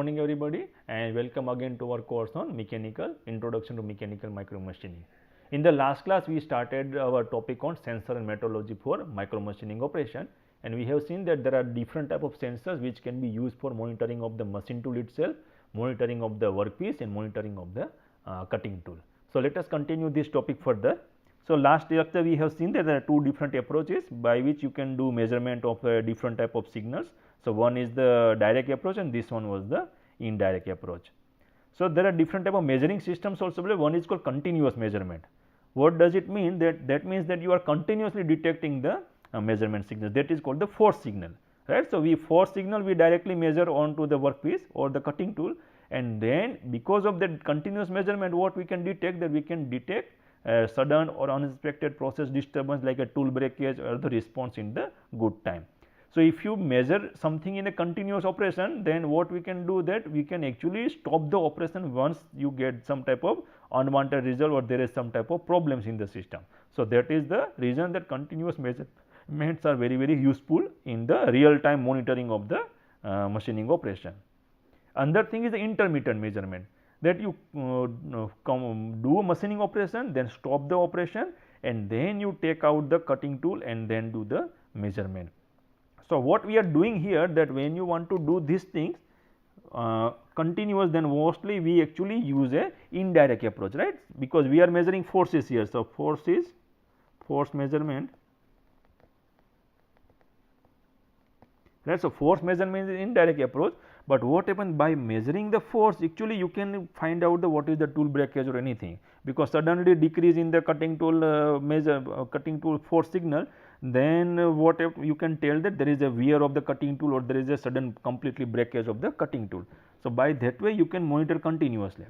morning everybody and welcome again to our course on Introduction to Mechanical Micromachining. In the last class we started our topic on sensor and metrology for micromachining operation, and we have seen that there are different type of sensors which can be used for monitoring of the machine tool itself, monitoring of the workpiece and monitoring of the cutting tool. So, let us continue this topic further. So, last lecture we have seen that there are two different approaches by which you can do measurement of different type of signals. So, one is the direct approach and this one was the indirect approach. So, there are different type of measuring systems also. One is called continuous measurement. What does it mean? That means that you are continuously detecting the measurement signal, that is called the force signal, right. So, force signal we directly measure onto the workpiece or the cutting tool, and then because of that continuous measurement what we can detect, that we can detect sudden or unexpected process disturbance like a tool breakage or the response in the good time. So, if you measure something in a continuous operation, then what we can do, that we can actually stop the operation once you get some type of unwanted result or there is some type of problems in the system. So, that is the reason that continuous measurements are very useful in the real time monitoring of the machining operation. Another thing is the intermittent measurement, that you do a machining operation, then stop the operation and then you take out the cutting tool and then do the measurement. So, what we are doing here, that when you want to do these things continuous, then mostly we actually use a indirect approach, right, because we are measuring forces here. So, force measurement, right. So, force measurement is indirect approach, but what happens by measuring the force, actually you can find out the what is the tool breakage or anything, because suddenly decrease in the cutting tool cutting tool force signal, then what you can tell that there is a wear of the cutting tool or there is a sudden completely breakage of the cutting tool. So, by that way you can monitor continuously.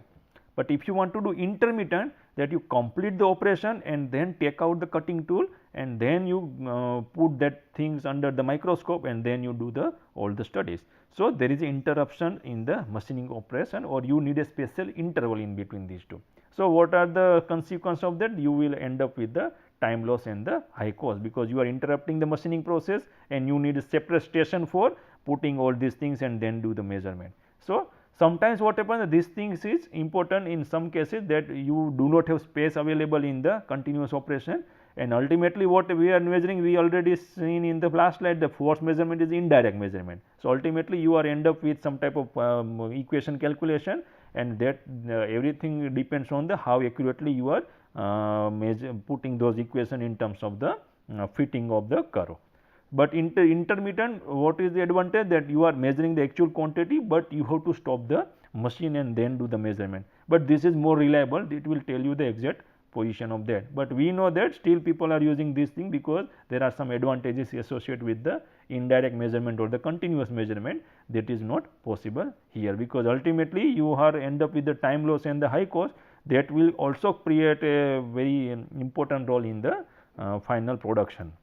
But if you want to do intermittent, that you complete the operation and then take out the cutting tool and then you put that things under the microscope and then you do all the studies. So, there is interruption in the machining operation, or you need a special interval in between these two. So, what are the consequences of that? You will end up with the time loss and the high cost, because you are interrupting the machining process and you need a separate station for putting all these things and then do the measurement. So, sometimes what happens, these things is important in some cases, that you do not have space available in the continuous operation, and ultimately what we are measuring, we already seen in the last slide, the force measurement is indirect measurement. So, ultimately you are end up with some type of equation calculation, and that everything depends on the how accurately you are putting those equation in terms of the fitting of the curve. But intermittent, what is the advantage, that you are measuring the actual quantity, but you have to stop the machine and then do the measurement. But this is more reliable, it will tell you the exact position of that. But we know that still people are using this thing, because there are some advantages associated with the indirect measurement or the continuous measurement, that is not possible here, because ultimately you are end up with the time loss and the high cost, that will also create a very important role in the final production.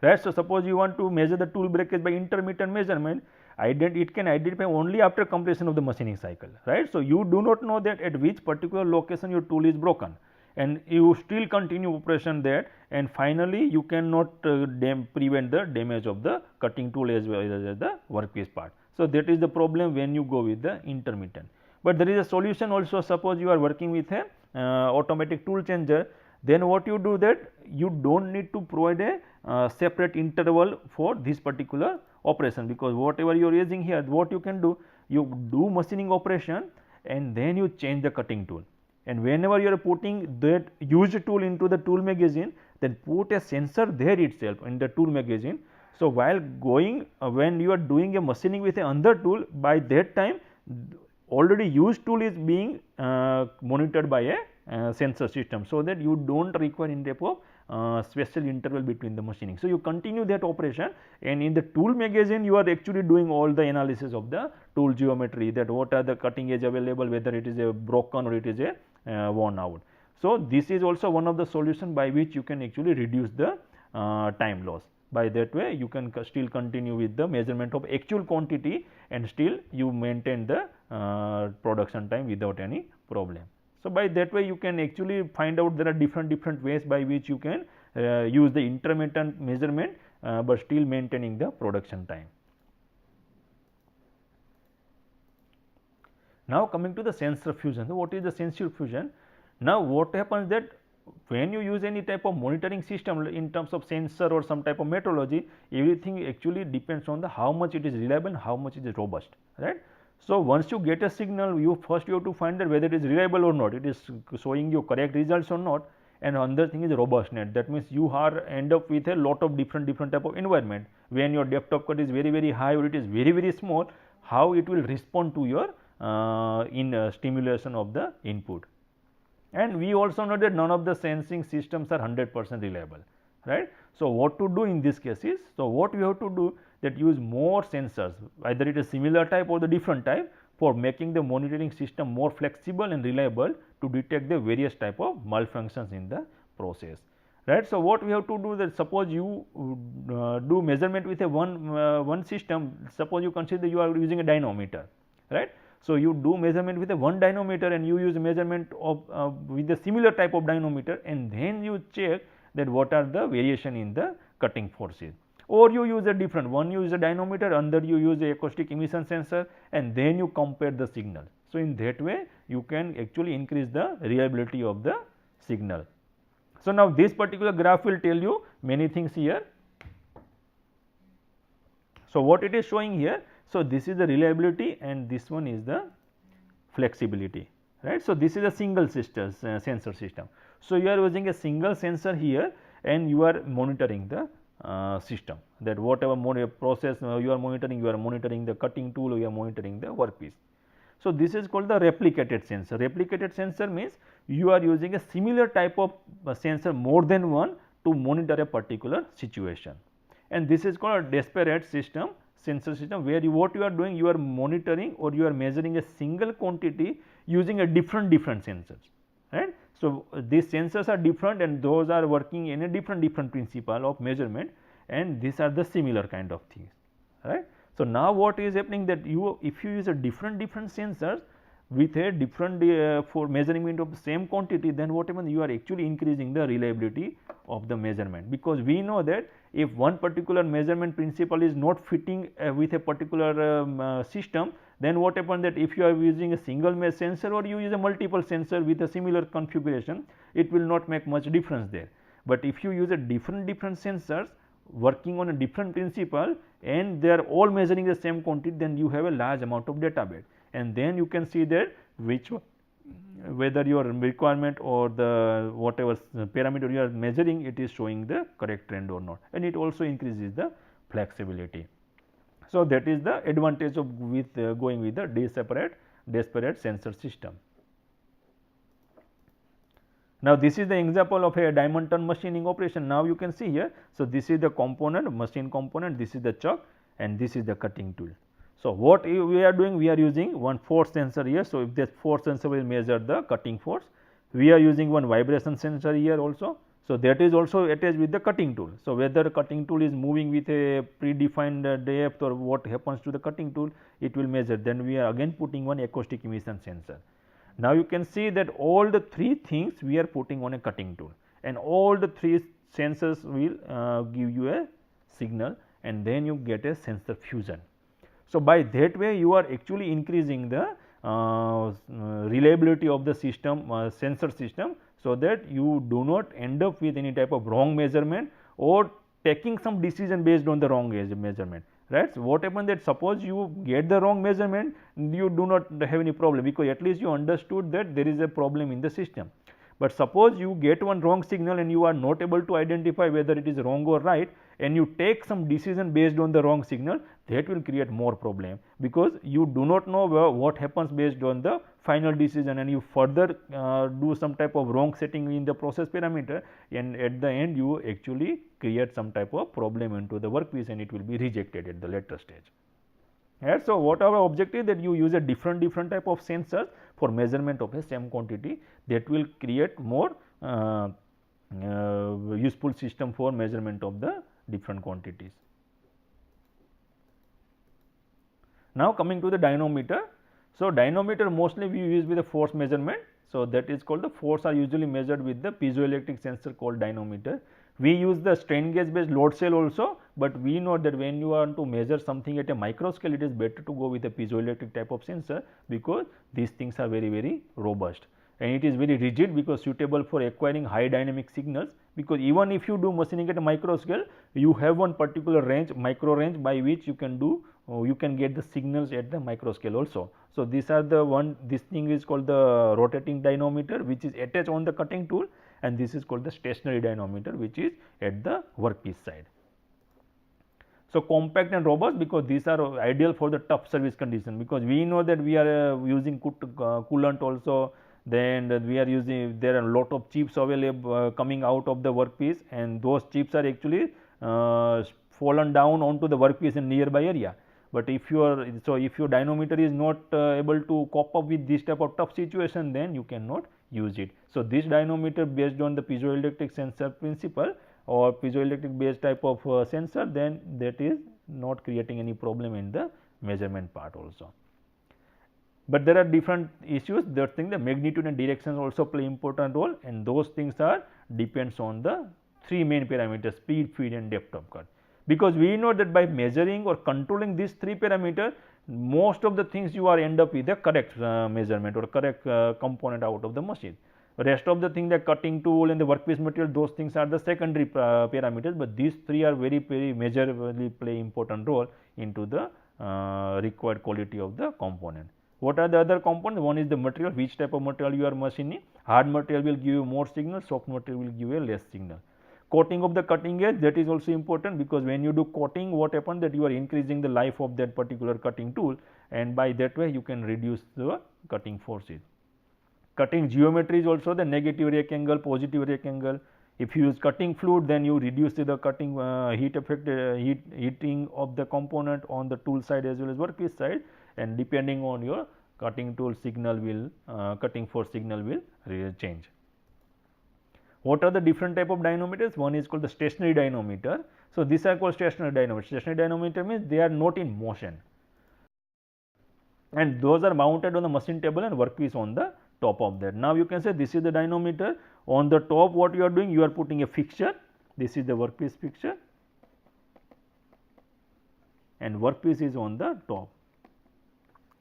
Right. So, suppose you want to measure the tool breakage by intermittent measurement, it can identify only after completion of the machining cycle, right. So, you do not know that at which particular location your tool is broken, and you still continue operation there, and finally you cannot prevent the damage of the cutting tool as well as the workpiece part. So, that is the problem when you go with the intermittent. But there is a solution also. Suppose you are working with a automatic tool changer, then what you do, that you do not need to provide a separate interval for this particular operation, because whatever you are using here, what you can do, you do machining operation and then you change the cutting tool, and whenever you are putting that used tool into the tool magazine, then put a sensor there itself in the tool magazine. So, while going when you are doing a machining with another tool, by that time already used tool is being monitored by a sensor system, so that you do not require in type of special interval between the machining. So, you continue that operation, and in the tool magazine you are actually doing all the analysis of the tool geometry, that what are the cutting edge available, whether it is a broken or it is a worn out. So, this is also one of the solution by which you can actually reduce the time loss. By that way you can still continue with the measurement of actual quantity and still you maintain the production time without any problem. So, by that way you can actually find out there are different ways by which you can use the intermittent measurement, but still maintaining the production time. Now coming to the sensor fusion. So, what is the sensor fusion? Now what happens that when you use any type of monitoring system in terms of sensor or some type of metrology, everything actually depends on the how much it is reliable and how much it is robust, right. So, once you get a signal, you first you have to find that whether it is reliable or not, it is showing you correct results or not, and another thing is robustness. That means you are end up with a lot of different type of environment. When your depth of cut is very high or it is very small, how it will respond to your stimulation of the input. And we also know that none of the sensing systems are 100% reliable, right. So, what to do in this case is, so what we have to do that use more sensors, either it is similar type or the different type, for making the monitoring system more flexible and reliable to detect the various type of malfunctions in the process, right. So, what we have to do that, suppose you do measurement with a one system, suppose you consider you are using a dynamometer, right. So, you do measurement with a one dynamometer and you use measurement of with a similar type of dynamometer, and then you check that what are the variation in the cutting forces, or you use a different one, you use a dynamometer, under you use a acoustic emission sensor, and then you compare the signal. So, in that way you can actually increase the reliability of the signal. So, now this particular graph will tell you many things here. So, what it is showing here, so this is the reliability and this one is the flexibility, right. So, this is a single sensor system. So, you are using a single sensor here and you are monitoring the system, that whatever process you are monitoring the cutting tool, or you are monitoring the workpiece. So, this is called the replicated sensor. Replicated sensor means you are using a similar type of sensor more than one to monitor a particular situation, and this is called a disparate system sensor system, where what you are doing, you are monitoring or you are measuring a single quantity using a different sensors, right. So, these sensors are different and those are working in a different principle of measurement, and these are the similar kind of things, right. So, now what is happening that if you use a different sensors with a different for measurement of the same quantity, then what happens, you are actually increasing the reliability of the measurement, because we know that if one particular measurement principle is not fitting with a particular system, then what happens that if you are using a single sensor or you use a multiple sensor with a similar configuration, it will not make much difference there. But if you use a different sensors working on a different principle and they are all measuring the same quantity, then you have a large amount of data bed, and then you can see that whether your requirement or the whatever parameter you are measuring, it is showing the correct trend or not, and it also increases the flexibility. So, that is the advantage of going with the disparate sensor system. Now, this is the example of a diamond turn machining operation. Now, you can see here. So, this is the component, machine component, this is the chuck, and this is the cutting tool. So, what we are doing, we are using one force sensor here. So, if this force sensor will measure the cutting force, we are using one vibration sensor here also. So, that is also attached with the cutting tool. So, whether cutting tool is moving with a predefined depth or what happens to the cutting tool, it will measure. Then we are again putting one acoustic emission sensor. Now, you can see that all the three things we are putting on a cutting tool, and all the three sensors will give you a signal, and then you get a sensor fusion. So, by that way you are actually increasing the reliability of the system sensor system, so that you do not end up with any type of wrong measurement or taking some decision based on the wrong measurement, right. So, what happens that suppose you get the wrong measurement, you do not have any problem, because at least you understood that there is a problem in the system. But suppose you get one wrong signal and you are not able to identify whether it is wrong or right, and you take some decision based on the wrong signal, that will create more problem, because you do not know what happens based on the final decision, and you further do some type of wrong setting in the process parameter, and at the end you actually create some type of problem into the workpiece, and it will be rejected at the later stage. Right. So, what our objective that you use a different type of sensors for measurement of a same quantity, that will create more useful system for measurement of the different quantities. Now, coming to the dynamometer. So, dynamometer mostly we use with the force measurement. So, that is called the force are usually measured with the piezoelectric sensor called dynamometer. We use the strain gauge based load cell also, but we know that when you want to measure something at a micro scale, it is better to go with a piezoelectric type of sensor, because these things are very robust, and it is very rigid because suitable for acquiring high dynamic signals, because even if you do machining at a micro scale, you have one particular range, micro range, by which you can do you can get the signals at the micro scale also. So, these are the one, this thing is called the rotating dynamometer, which is attached on the cutting tool, and this is called the stationary dynamometer, which is at the workpiece side. So, compact and robust, because these are ideal for the tough service condition, because we know that we are using coolant also, then we are using, there are a lot of chips available coming out of the workpiece, and those chips are actually fallen down onto the workpiece in nearby area. But if your dynamometer is not able to cope up with this type of tough situation, then you cannot use it. So, this dynamometer based on the piezoelectric sensor principle or piezoelectric based type of sensor, then that is not creating any problem in the measurement part also. But there are different issues, that thing, the magnitude and directions also play important role, and those things are depends on the three main parameters: speed, feed and depth of cut. Because we know that by measuring or controlling these three parameters, most of the things you are end up with a correct measurement or correct component out of the machine. Rest of the thing, the cutting tool and the workpiece material, those things are the secondary parameters, but these three are very majorly play important role into the required quality of the component. What are the other components? One is the material, which type of material you are machining. Hard material will give you more signal, soft material will give you less signal. Coating of the cutting edge, that is also important, because when you do coating, what happens that you are increasing the life of that particular cutting tool, and by that way you can reduce the cutting forces. Cutting geometry is also the negative rake angle, positive rake angle. If you use cutting fluid, then you reduce the cutting heat effect, heating of the component on the tool side as well as workpiece side, and depending on your cutting tool signal will cutting force signal will change. What are the different type of dynamometers? One is called the stationary dynamometer. So, these are called stationary dynamometers. Stationary dynamometer means they are not in motion, and those are mounted on the machine table and workpiece on the top of that. Now, you can say this is the dynamometer. On the top, what you are doing? You are putting a fixture. This is the workpiece fixture, and workpiece is on the top,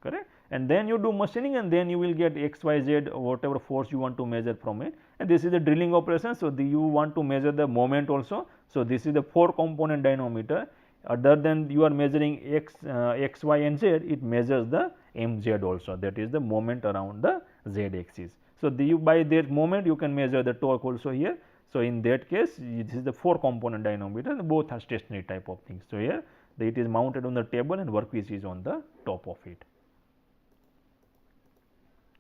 correct? And then you do machining, and then you will get X, Y, Z, whatever force you want to measure from it, and this is the drilling operation. So, you want to measure the moment also. So, this is the 4 component dynamometer. Other than you are measuring X, Y and Z, it measures the MZ also, that is the moment around the Z axis. So, by that moment you can measure the torque also here. So, in that case, this is the 4 component dynamometer, both are stationary type of things. So, here it is mounted on the table and workpiece is on the top of it.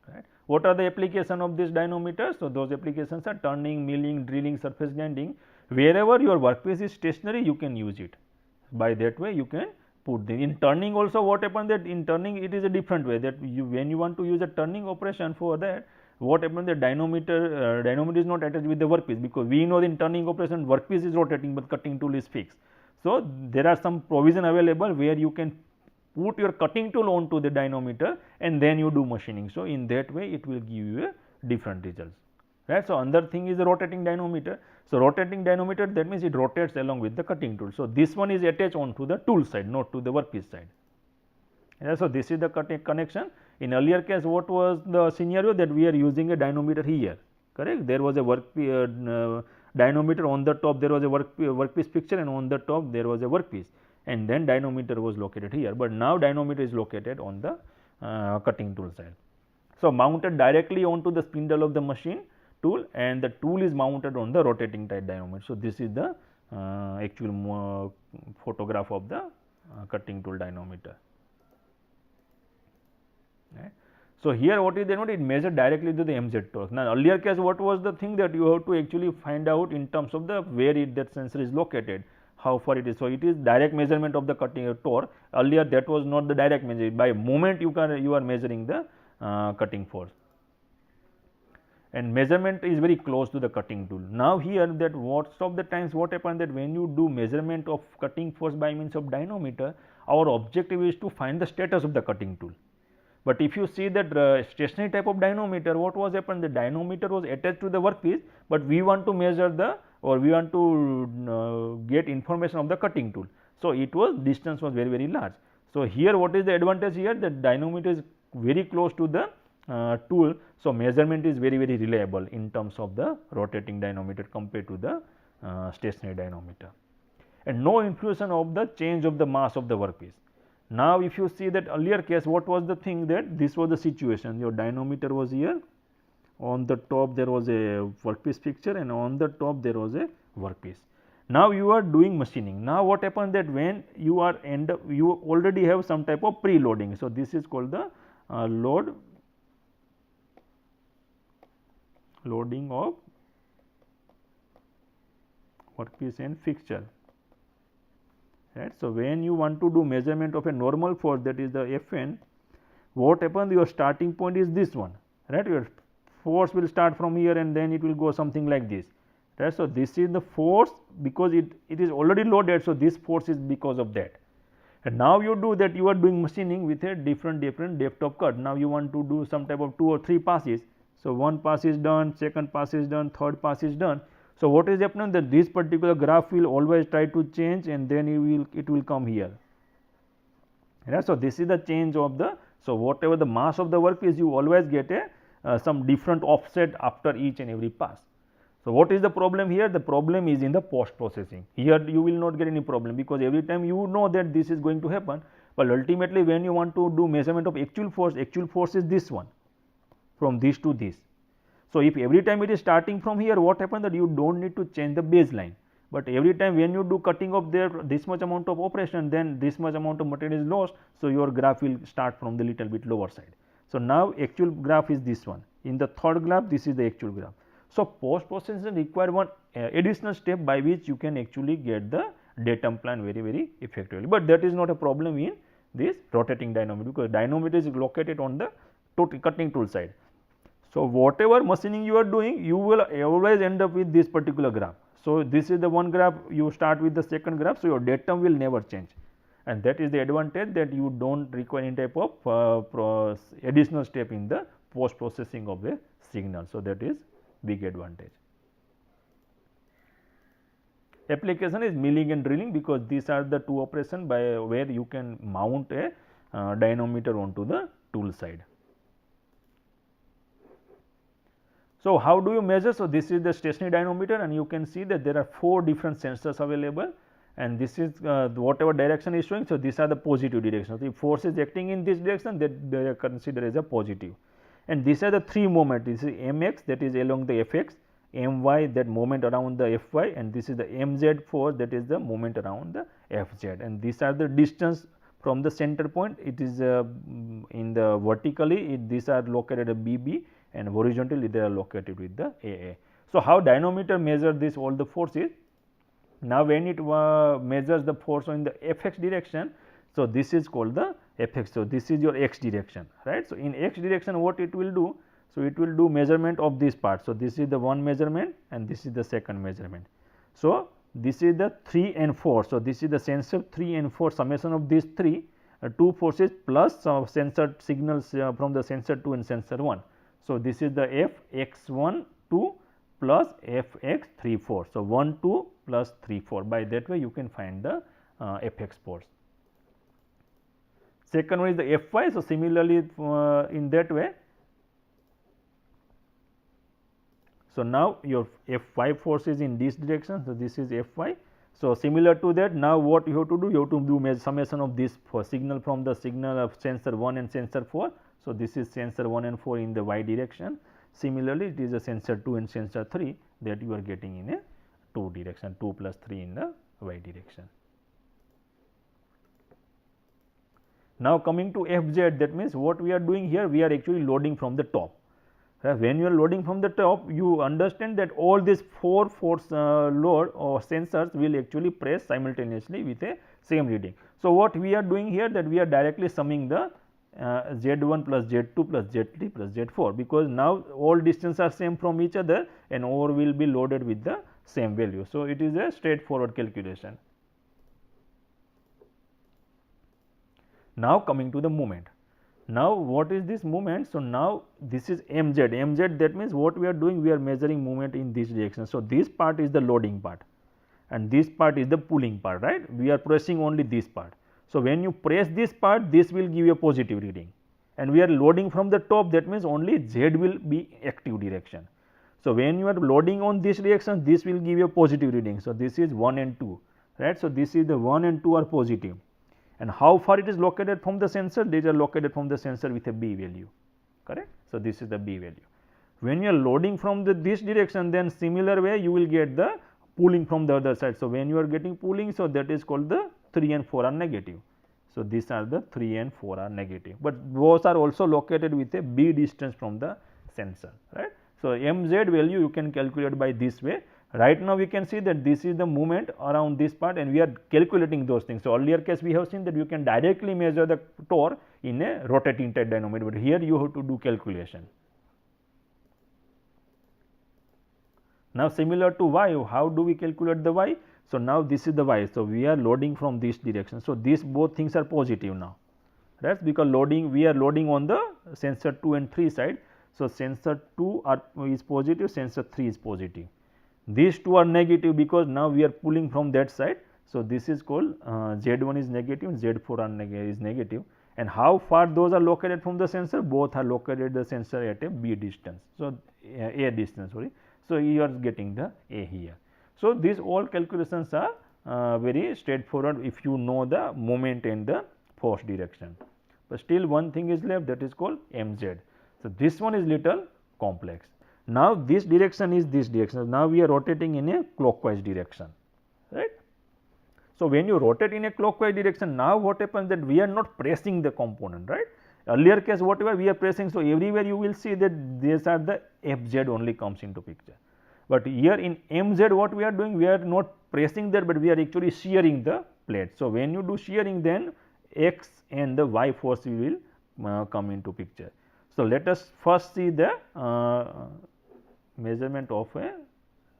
Right. What are the application of this dynamometer? So, those applications are turning, milling, drilling, surface grinding. Wherever your workpiece is stationary, you can use it. By that way, you can put the, in turning also, what happens that in turning it is a different way, that when you want to use a turning operation, for that what happens, the dynamometer is not attached with the workpiece, because we know in turning operation workpiece is rotating, but cutting tool is fixed. So, there are some provision available where you can put your cutting tool onto the dynamometer and then you do machining. So, in that way it will give you a different results, right. So, another thing is the rotating dynamometer. So, rotating dynamometer, that means it rotates along with the cutting tool. So, this one is attached onto the tool side, not to the workpiece side. Yeah, so, this is the connection. In earlier case, what was the scenario, that we are using a dynamometer here, correct. There was a dynamometer on the top, there was a workpiece picture, and on the top there was a workpiece, and then dynamometer was located here, but now dynamometer is located on the cutting tool side. So, mounted directly onto the spindle of the machine tool, and the tool is mounted on the rotating type dynamometer. So, this is the actual photograph of the cutting tool dynamometer. Right. So, here what is the note, it measured directly to the MZ torque. Now, earlier case, what was the thing, that you have to actually find out in terms of the where that sensor is located, how far it is. So, it is direct measurement of the cutting torque. Earlier that was not the direct measurement, by moment you are measuring the cutting force, and measurement is very close to the cutting tool. Now, here that most of the times what happens, that when you do measurement of cutting force by means of dynamometer, our objective is to find the status of the cutting tool. But if you see that stationary type of dynamometer, what was happened, the dynamometer was attached to the workpiece, but we want to measure the or we want to get information of the cutting tool. So, distance was very large. So, here what is the advantage here, the dynamometer is very close to the tool. So, measurement is very reliable in terms of the rotating dynamometer compared to the stationary dynamometer, and no influence of the change of the mass of the workpiece. Now, if you see that earlier case, what was the thing, that this was the situation, your dynamometer was here, on the top there was a workpiece fixture and on the top there was a workpiece. Now, you are doing machining. Now, what happens that when you are you already have some type of preloading. So, this is called the loading of workpiece and fixture. Right. So, when you want to do measurement of a normal force, that is the Fn, what happens, your starting point is this one, right. Your force will start from here and then it will go something like this, right. So, this is the force because it is already loaded. So, this force is because of that, and now you do that, you are doing machining with a different depth of cut. Now, you want to do some type of 2 or 3 passes. So, one pass is done, second pass is done, third pass is done. So, what is happening, that this particular graph will always try to change and then it will come here, right. So, this is the change of the, so whatever the mass of the work is, you always get a some different offset after each and every pass. So, what is the problem here? The problem is in the post processing. Here you will not get any problem because every time you know that this is going to happen, but ultimately when you want to do measurement of actual force is this one, from this to this. So, if every time it is starting from here, what happens, that you do not need to change the baseline, but every time when you do cutting of there this much amount of operation, then this much amount of material is lost. So, your graph will start from the little bit lower side. So, now actual graph is this one, in the third graph this is the actual graph. So, post processing require one additional step by which you can actually get the datum plan very effectively, but that is not a problem in this rotating dynamometer because dynamometer is located on the cutting tool side. So, whatever machining you are doing, you will always end up with this particular graph. So, this is the one graph, you start with the second graph. So, your datum will never change, and that is the advantage, that you do not require any type of additional step in the post processing of the signal. So, that is big advantage. Application is milling and drilling because these are the two operations by where you can mount a dynamometer onto the tool side. So, how do you measure? So, this is the stationary dynamometer and you can see that there are 4 different sensors available, and this is whatever direction is showing. So, these are the positive directions. So, if force is acting in this direction, that they are considered as a positive, and these are the 3 moments. This is mx, that is along the fx, my, that moment around the fy, and this is the mz force, that is the moment around the fz, and these are the distance from the center point. It is in the vertically these are located at bb, and horizontally they are located with the AA. So, how dynamometer measure this all the forces? Now, when it measures the force in the fx direction, so this is called the fx. So, this is your x direction, right. So, in x direction what it will do? So, it will do measurement of this part. So, this is the one measurement and this is the second measurement. So, this is the 3 and 4. So, this is the sensor 3 and 4 summation of these 2 forces plus some sensor signals from the sensor 2 and sensor 1. So, this is the fx1 2 plus fx3 4. So, 1 2 plus 3 4, by that way you can find the fx force. Second one is the fy. So, similarly in that way. So, now your fy force is in this direction. So, this is fy. So, similar to that, now what you have to do? You have to do summation of this signal from the signal of sensor 1 and sensor 4. So, this is sensor 1 and 4 in the y direction. Similarly, it is a sensor 2 and sensor 3 that you are getting in a 2 direction, 2 plus 3 in the y direction. Now, coming to fz, that means what we are doing here, we are actually loading from the top. When you are loading from the top, you understand that all these 4 force load or sensors will actually press simultaneously with a same reading. So, what we are doing here, that we are directly summing the z1 plus z2 plus z3 plus z4, because now all distances are same from each other and all will be loaded with the same value. So, it is a straightforward calculation. Now, coming to the moment. Now, what is this movement? So, now this is mz, mz, that means what we are doing, we are measuring movement in this direction. So, this part is the loading part and this part is the pulling part, right. We are pressing only this part. So, when you press this part, this will give you a positive reading, and we are loading from the top, that means only z will be active direction. So, when you are loading on this direction, this will give you a positive reading. So, this is 1 and 2, right. So, this is the 1 and 2 are positive, and how far it is located from the sensor? These are located from the sensor with a B value, correct. So, this is the B value. When you are loading from this direction, then similar way you will get the pulling from the other side. So, when you are getting pulling, so that is called the 3 and 4 are negative. So, these are the 3 and 4 are negative, but both are also located with a B distance from the sensor, right. So, mz value you can calculate by this way. Right now, we can see that this is the movement around this part, and we are calculating those things. So, earlier case we have seen that you can directly measure the torque in a rotating type dynamometer, but here you have to do calculation. Now, similar to y, how do we calculate the y? So, now this is the y. So, we are loading from this direction. So, these both things are positive now, right, because loading, we are loading on the sensor 2 and 3 side. So, sensor 2 is positive, sensor 3 is positive. These two are negative because now we are pulling from that side. So, this is called Z1 is negative, Z4 is negative, and how far those are located from the sensor? Both are located the sensor at a B distance. So, A distance, sorry. So, you are getting the A here. So, these all calculations are very straightforward if you know the moment and the force direction, but still one thing is left, that is called mz. So, this one is little complex. Now, this direction is this direction. Now, we are rotating in a clockwise direction, right. So, when you rotate in a clockwise direction, now what happens that we are not pressing the component, right. Earlier case whatever we are pressing, so everywhere you will see that these are the fz only comes into picture. But here in mz what we are doing, we are not pressing that, but we are actually shearing the plate. So, when you do shearing, then x and the y force will come into picture. So, let us first see the measurement of a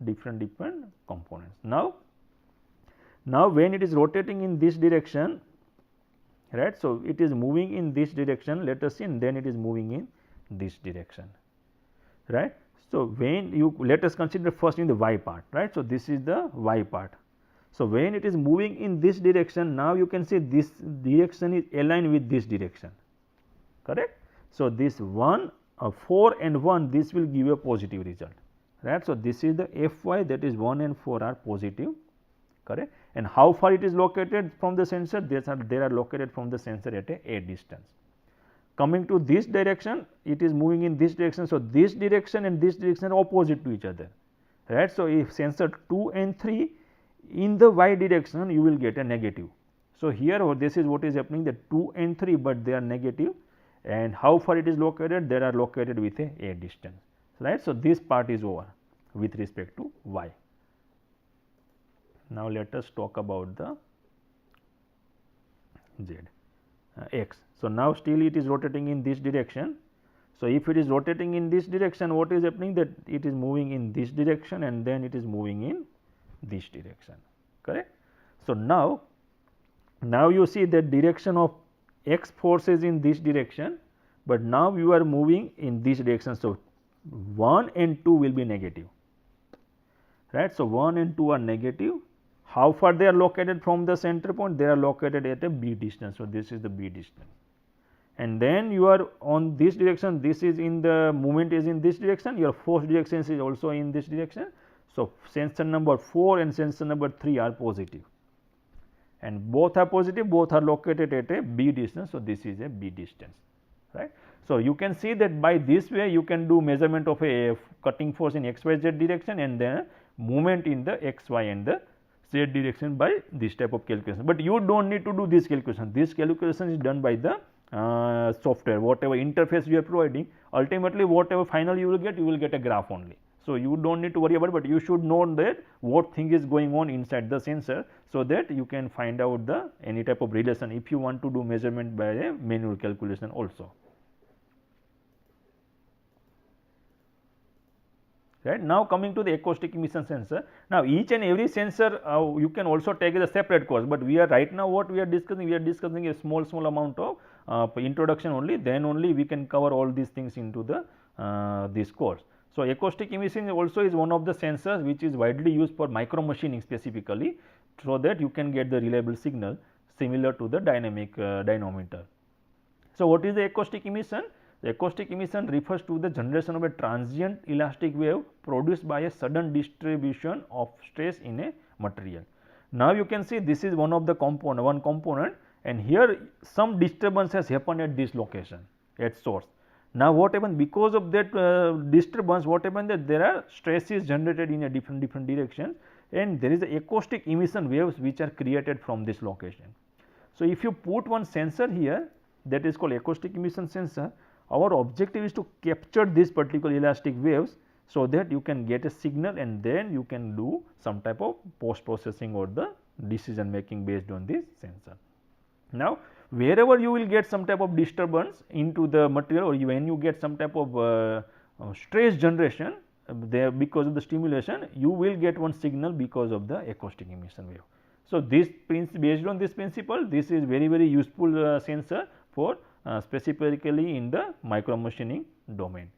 different components. Now, when it is rotating in this direction, right. So, it is moving in this direction, let us see, and then it is moving in this direction, right. So, when you, let us consider first in the y part, right. So, this is the y part. So, when it is moving in this direction, now you can see this direction is aligned with this direction, correct. So, this 1 4 and 1, this will give a positive result, right. So, this is the Fy, that is 1 and 4 are positive, correct, and how far it is located from the sensor? They are located from the sensor at a distance. Coming to this direction, it is moving in this direction. So, this direction and this direction are opposite to each other, right. So, if sensor 2 and 3 in the y direction, you will get a negative. So, here this is what is happening, that 2 and 3, but they are negative, and how far it is located? They are located with a distance, right. So, this part is over with respect to y. Now, let us talk about the z, x. So, now still it is rotating in this direction. So, if it is rotating in this direction, what is happening, that it is moving in this direction and then it is moving in this direction, correct. So, now you see that direction of x force is in this direction, but now you are moving in this direction. So, 1 and 2 will be negative, right. So, 1 and 2 are negative. How far they are located from the center point? They are located at a B distance. So, this is the B distance, and then you are on this direction, this is in the movement is in this direction, your force direction is also in this direction. So, sensor number 4 and sensor number 3 are positive, and both are positive, both are located at a B distance. So, this is a B distance, right. So, you can see that by this way you can do measurement of a cutting force in xyz direction and then movement in the xy and the z direction by this type of calculation, but you do not need to do this calculation. This calculation is done by the software, whatever interface you are providing. Ultimately, whatever final you will get a graph only. So, you do not need to worry about it, but you should know that what thing is going on inside the sensor, so that you can find out the any type of relation if you want to do measurement by a manual calculation also. Right. Now, coming to the acoustic emission sensor. Now, each and every sensor you can also take as a separate course, but we are right now what we are discussing? We are discussing a small amount of introduction only, then only we can cover all these things into the this course. So, acoustic emission also is one of the sensors which is widely used for micro machining specifically, so that you can get the reliable signal similar to the dynamic dynamometer. So, what is the acoustic emission? The acoustic emission refers to the generation of a transient elastic wave produced by a sudden distribution of stress in a material. Now, you can see this is one of the component, and here some disturbance has happened at this location at source. Now, what happened because of that disturbance, what happened that there are stresses generated in a different direction, and there is a acoustic emission waves which are created from this location. So, if you put one sensor here, that is called acoustic emission sensor, our objective is to capture this particular elastic waves, so that you can get a signal and then you can do some type of post processing or the decision making based on this sensor. Now, wherever you will get some type of disturbance into the material, or when you get some type of stress generation there because of the stimulation, you will get one signal because of the acoustic emission wave. So, this based on this principle, this is very useful sensor for specifically in the micro machining domain.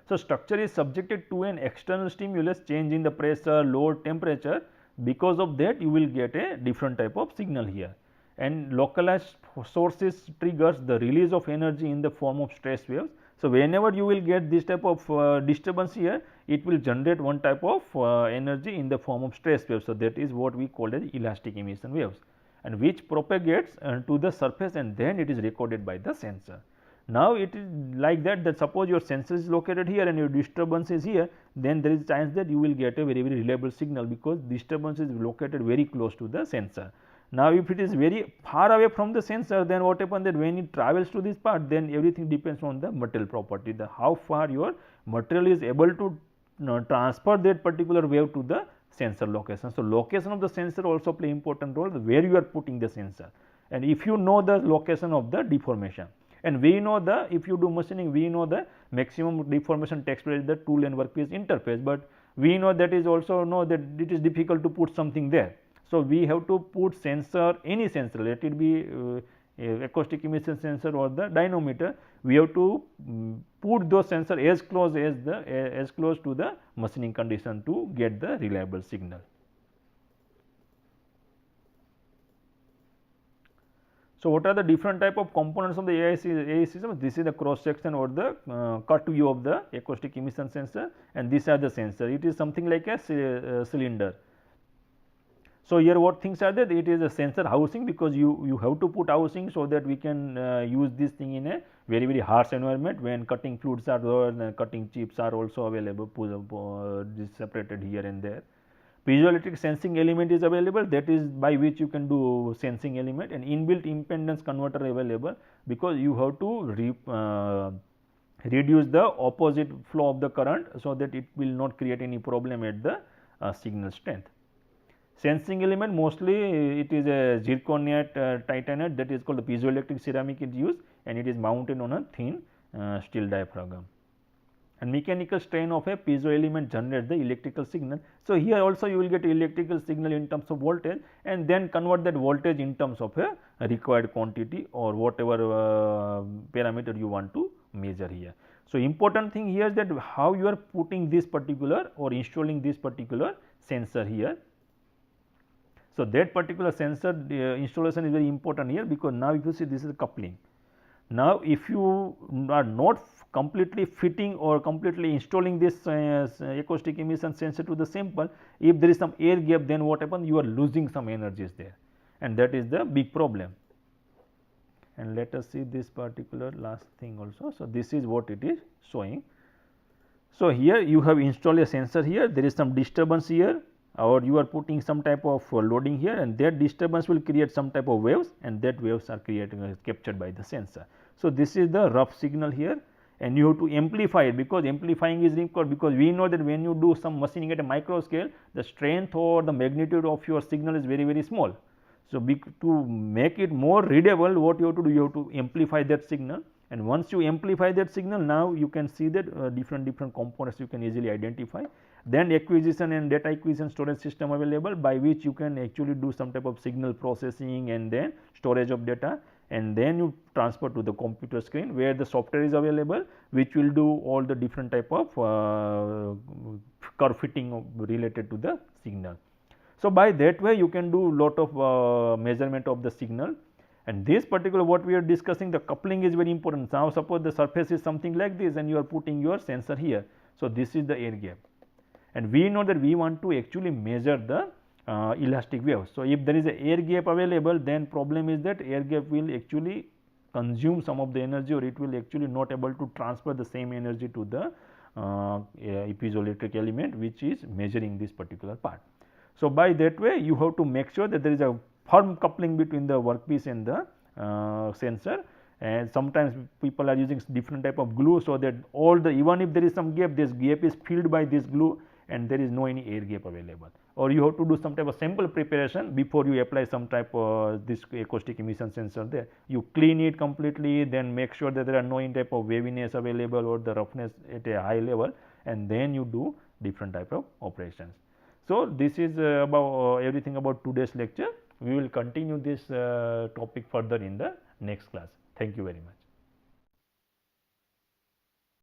So, structure is subjected to an external stimulus, change in the pressure, load, temperature. Because of that, you will get a different type of signal here, and localized sources triggers the release of energy in the form of stress waves. So, whenever you will get this type of disturbance here, it will generate one type of energy in the form of stress waves. So, that is what we call as elastic emission waves, and which propagates to the surface, and then it is recorded by the sensor. Now, it is like that suppose your sensor is located here and your disturbance is here, then there is a chance that you will get a very reliable signal, because disturbance is located very close to the sensor. Now, if it is very far away from the sensor, then what happens that when it travels to this part, then everything depends on the material property, the how far your material is able to transfer that particular wave to the sensor location. So, location of the sensor also play important role, where you are putting the sensor, and if you know the location of the deformation. And we know the, if you do machining, we know the maximum deformation takes place at the tool and workpiece interface, but we know that is also know that it is difficult to put something there. So, we have to put sensor, any sensor, let it be acoustic emission sensor or the dynamometer, we have to put those sensor as close to the machining condition to get the reliable signal. So, what are the different type of components of the AI system? This is the cross section or the cut view of the acoustic emission sensor, and these are the sensor. It is something like a cylinder. So, here what things are there? It is a sensor housing, because you have to put housing so that we can use this thing in a very harsh environment when cutting fluids are there, and cutting chips are also available, separated here and there. Piezoelectric sensing element is available, that is by which you can do sensing element, and inbuilt impedance converter available, because you have to reduce the opposite flow of the current, so that it will not create any problem at the signal strength. Sensing element, mostly it is a zirconiate titanate, that is called the piezoelectric ceramic is used, and it is mounted on a thin steel diaphragm. And mechanical strain of a piezo element generates the electrical signal. So, here also you will get electrical signal in terms of voltage, and then convert that voltage in terms of a required quantity or whatever parameter you want to measure here. So, important thing here is that how you are putting this particular or installing this particular sensor here. So, that particular sensor installation is very important here, because now if you see, this is coupling. Now, if you are not completely fitting or completely installing this acoustic emission sensor to the sample, if there is some air gap, then what happens? You are losing some energies there, and that is the big problem. And let us see this particular last thing also. So, this is what it is showing. So, here you have installed a sensor here, there is some disturbance here, or you are putting some type of loading here, and that disturbance will create some type of waves, and that waves are captured by the sensor. So, this is the rough signal here, and you have to amplify it, because amplifying is required, because we know that when you do some machining at a micro scale, the strength or the magnitude of your signal is very small. So, to make it more readable, what you have to do, you have to amplify that signal, and once you amplify that signal, now you can see that different components you can easily identify. then acquisition and data acquisition storage system available, by which you can actually do some type of signal processing and then storage of data, and then you transfer to the computer screen where the software is available, which will do all the different type of curve fitting related to the signal. So, by that way you can do lot of measurement of the signal, and this particular what we are discussing, the coupling is very important. Now, suppose the surface is something like this and you are putting your sensor here. So, this is the air gap, and we know that we want to actually measure the elastic wave. So, if there is a air gap available, then problem is that air gap will actually consume some of the energy, or it will actually not able to transfer the same energy to the piezoelectric element which is measuring this particular part. So, by that way you have to make sure that there is a firm coupling between the workpiece and the sensor, and sometimes people are using different type of glue, so that all the, even if there is some gap, this gap is filled by this glue and there is no any air gap available. Or you have to do some type of sample preparation before you apply some type of this acoustic emission sensor there. You clean it completely, then make sure that there are no any type of waviness available or the roughness at a high level, and then you do different type of operations. So, this is about everything about today's lecture. We will continue this topic further in the next class. Thank you very much.